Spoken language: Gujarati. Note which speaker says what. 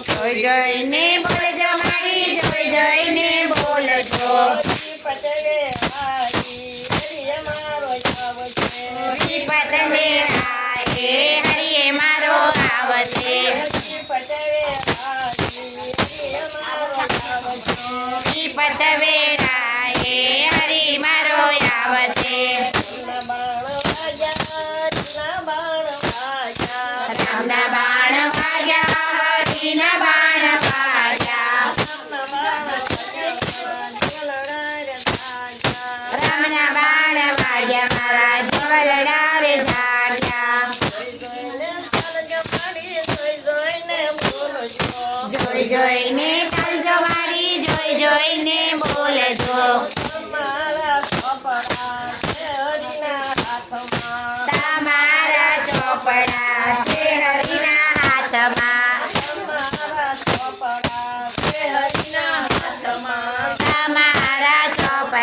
Speaker 1: જોઈ જોઈને બોલજો મારી, જોઈ જોઈને બોલજો. શ્રીપત વેરાએ હરિએ મારો આવશે. શ્રીપત વેરાએ હરિ મારો આવશે. રામના બાણ વાગ્યા, હરિના બાણ વાગ્યા. રામના બાણ વાગ્યા, મારા જવલડા રે જાગ્યા. જોઈ જોઈને